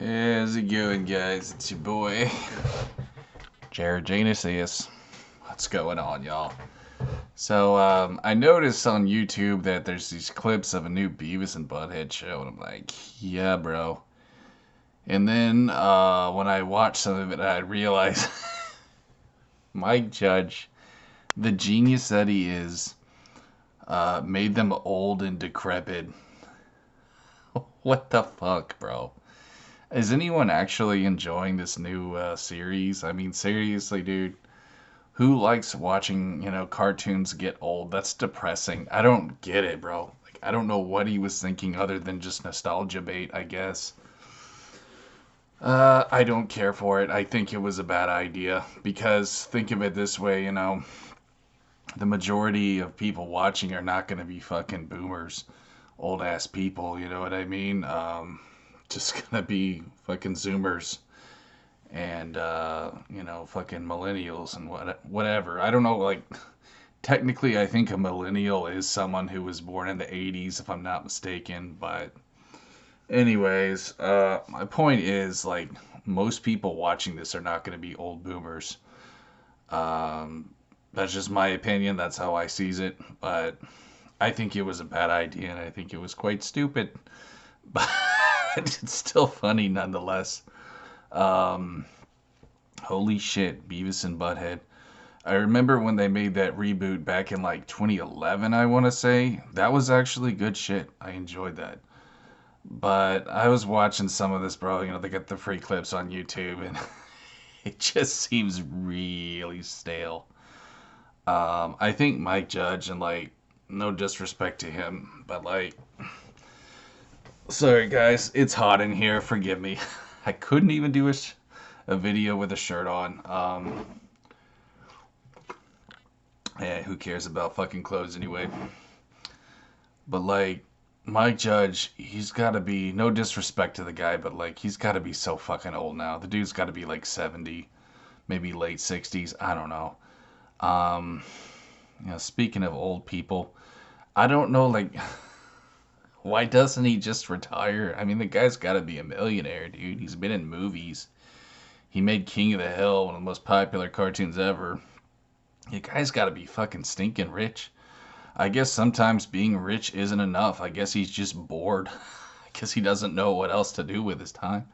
How's it going, guys? It's your boy, Jared Janus. What's going on, y'all? So, I noticed on YouTube that there's these clips of a new Beavis and Butthead show, and I'm like, yeah, bro. And then, when I watched some of it, I realized Mike Judge, the genius that he is, made them old and decrepit. What the fuck, bro? Is anyone actually enjoying this new series? I mean, seriously, dude. Who likes watching, cartoons get old? That's depressing. I don't get it, bro. Like, I don't know what he was thinking other than just nostalgia bait, I guess. I don't care for it. I think it was a bad idea because think of it this way, the majority of people watching are not going to be fucking boomers, old ass people, you know what I mean? Just gonna be fucking zoomers and fucking millennials and whatever. I don't know, like technically I think a millennial is someone who was born in the 80s if I'm not mistaken, but anyways, my point is like most people watching this are not going to be old boomers. That's just my opinion, that's how I sees it, but I think it was a bad idea and I think it was quite stupid. But it's still funny nonetheless. Um, Holy shit, Beavis and Butthead. I remember when they made that reboot back in like 2011, I want to say. That was actually good shit. I enjoyed that. But I was watching some of this, bro. They get the free clips on YouTube, and it just seems really stale. I think Mike Judge, and like, no disrespect to him, but like, sorry guys, it's hot in here. Forgive me. I couldn't even do a video with a shirt on. Yeah, who cares about fucking clothes anyway? But like, Mike Judge, he's got to be, no disrespect to the guy, but like, he's got to be so fucking old now. The dude's got to be like 70, maybe late 60s. I don't know. Um, Speaking of old people, I don't know, like, why doesn't he just retire? I mean, the guy's got to be a millionaire, dude. He's been in movies. He made King of the Hill, one of the most popular cartoons ever. The guy's got to be fucking stinking rich. I guess sometimes being rich isn't enough. I guess he's just bored. I guess he doesn't know what else to do with his time.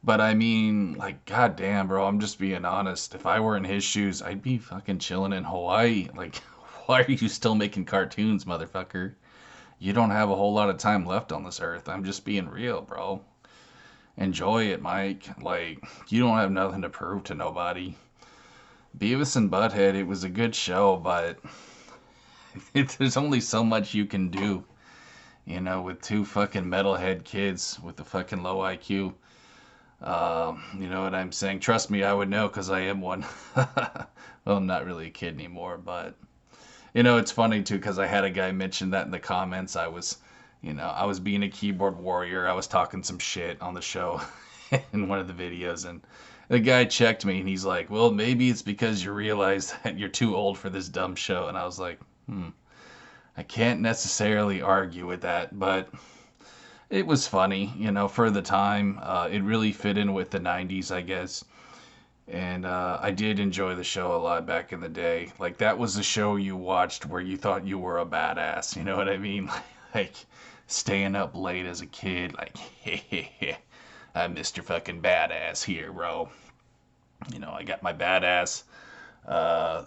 But I mean, like, goddamn, bro, I'm just being honest. If I were in his shoes, I'd be fucking chilling in Hawaii. Like, why are you still making cartoons, motherfucker? You don't have a whole lot of time left on this earth. I'm just being real, bro. Enjoy it, Mike. Like, you don't have nothing to prove to nobody. Beavis and Butthead, it was a good show, but there's only so much you can do, with two fucking metalhead kids with a fucking low IQ. You know what I'm saying? Trust me, I would know because I am one. Well, I'm not really a kid anymore, but it's funny too because I had a guy mention that in the comments. I was being a keyboard warrior. I was talking some shit on the show in one of the videos, and the guy checked me and he's like, "Well, maybe it's because you realize that you're too old for this dumb show." And I was like, I can't necessarily argue with that, but it was funny, for the time. It really fit in with the 90s, I guess. And I did enjoy the show a lot back in the day. Like, that was the show you watched where you thought you were a badass, you know what I mean? Like, staying up late as a kid, like, hey, I'm Mr. fucking Badass here, bro. I got my badass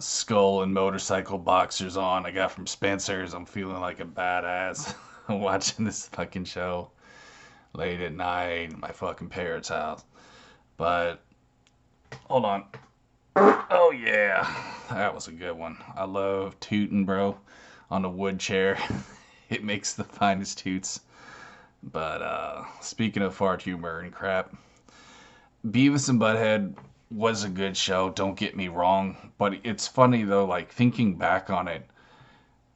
skull and motorcycle boxers on I got from Spencer's. I'm feeling like a badass watching this fucking show late at night in my fucking parents' house. But hold on. Oh yeah, that was a good one. I love tootin', bro, on a wood chair. It makes the finest toots. But speaking of fart humor and crap, Beavis and Butthead was a good show, don't get me wrong, but it's funny though, like thinking back on it,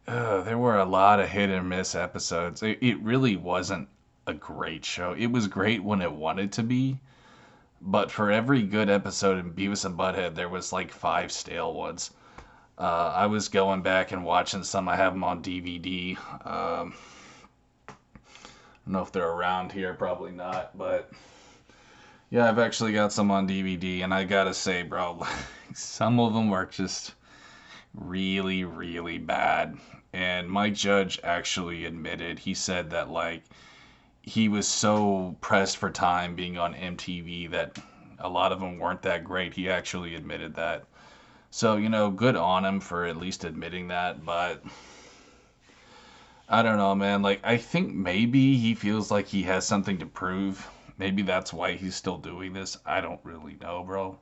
there were a lot of hit and miss episodes. It really wasn't a great show. It was great when it wanted to be, but for every good episode in Beavis and Butthead, there was like five stale ones. I was going back and watching some. I have them on DVD. I don't know if they're around here, probably not, but Yeah, I've actually got some on DVD, and I gotta say, bro, some of them are just really, really bad. And Mike Judge actually admitted, he said that, like, he was so pressed for time being on MTV that a lot of them weren't that great. He actually admitted that. So, good on him for at least admitting that, but I don't know, man. Like, I think maybe he feels like he has something to prove. Maybe that's why he's still doing this. I don't really know, bro.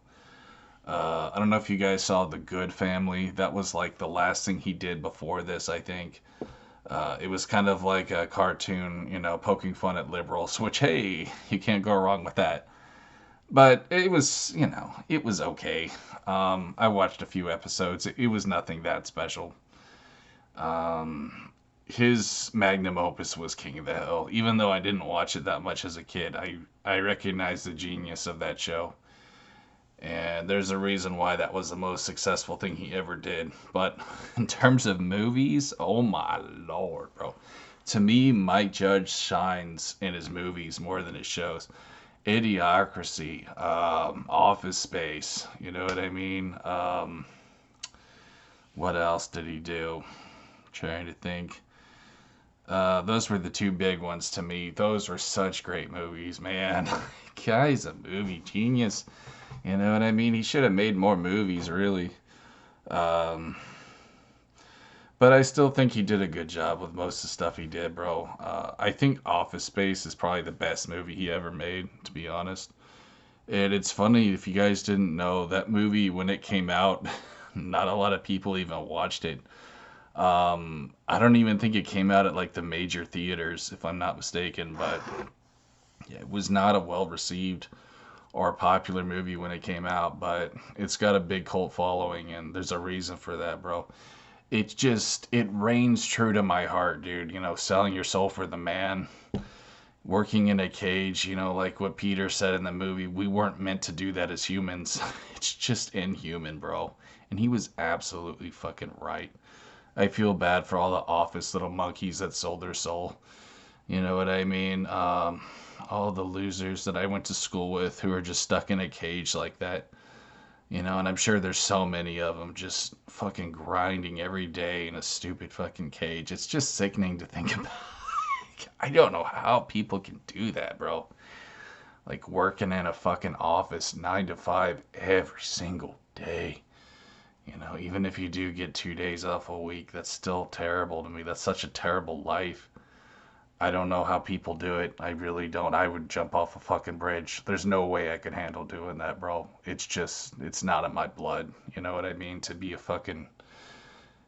I don't know if you guys saw The Good Family. That was like the last thing he did before this, I think. It was kind of like a cartoon, poking fun at liberals, which, hey, you can't go wrong with that. But it was, it was okay. I watched a few episodes. It was nothing that special. His magnum opus was King of the Hill. Even though I didn't watch it that much as a kid, I recognize the genius of that show. And there's a reason why that was the most successful thing he ever did. But in terms of movies, oh my lord, bro. To me, Mike Judge shines in his movies more than his shows. Idiocracy, Office Space, you know what I mean? What else did he do? Trying to think. Those were the two big ones to me. Those were such great movies, man. Guy's a movie genius. You know what I mean? He should have made more movies, really. Um, but I still think he did a good job with most of the stuff he did, bro. I think Office Space is probably the best movie he ever made, to be honest. And it's funny, if you guys didn't know, that movie, when it came out, not a lot of people even watched it. I don't even think it came out at like the major theaters, if I'm not mistaken, but yeah, it was not a well received or a popular movie when it came out, but it's got a big cult following, and there's a reason for that, bro. It reigns true to my heart, dude. Selling your soul for the man, working in a cage, like what Peter said in the movie, we weren't meant to do that as humans. It's just inhuman, bro. And he was absolutely fucking right. I feel bad for all the office little monkeys that sold their soul. You know what I mean? All the losers that I went to school with who are just stuck in a cage like that. And I'm sure there's so many of them just fucking grinding every day in a stupid fucking cage. It's just sickening to think about. I don't know how people can do that, bro. Like working in a fucking office 9 to 5 every single day. Even if you do get 2 days off a week, that's still terrible to me. That's such a terrible life. I don't know how people do it. I really don't. I would jump off a fucking bridge. There's no way I could handle doing that, bro. It's not in my blood. You know what I mean? To be a fucking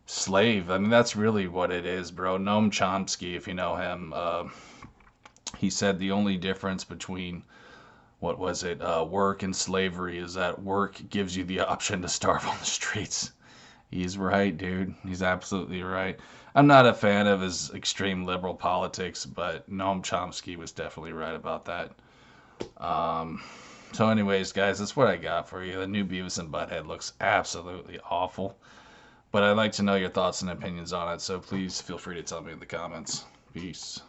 slave. I mean, that's really what it is, bro. Noam Chomsky, if you know him, he said the only difference between, what was it, work and slavery is that work gives you the option to starve on the streets. He's right, dude. He's absolutely right. I'm not a fan of his extreme liberal politics, but Noam Chomsky was definitely right about that. So anyways, guys, that's what I got for you. The new Beavis and Butthead looks absolutely awful. But I'd like to know your thoughts and opinions on it, so please feel free to tell me in the comments. Peace.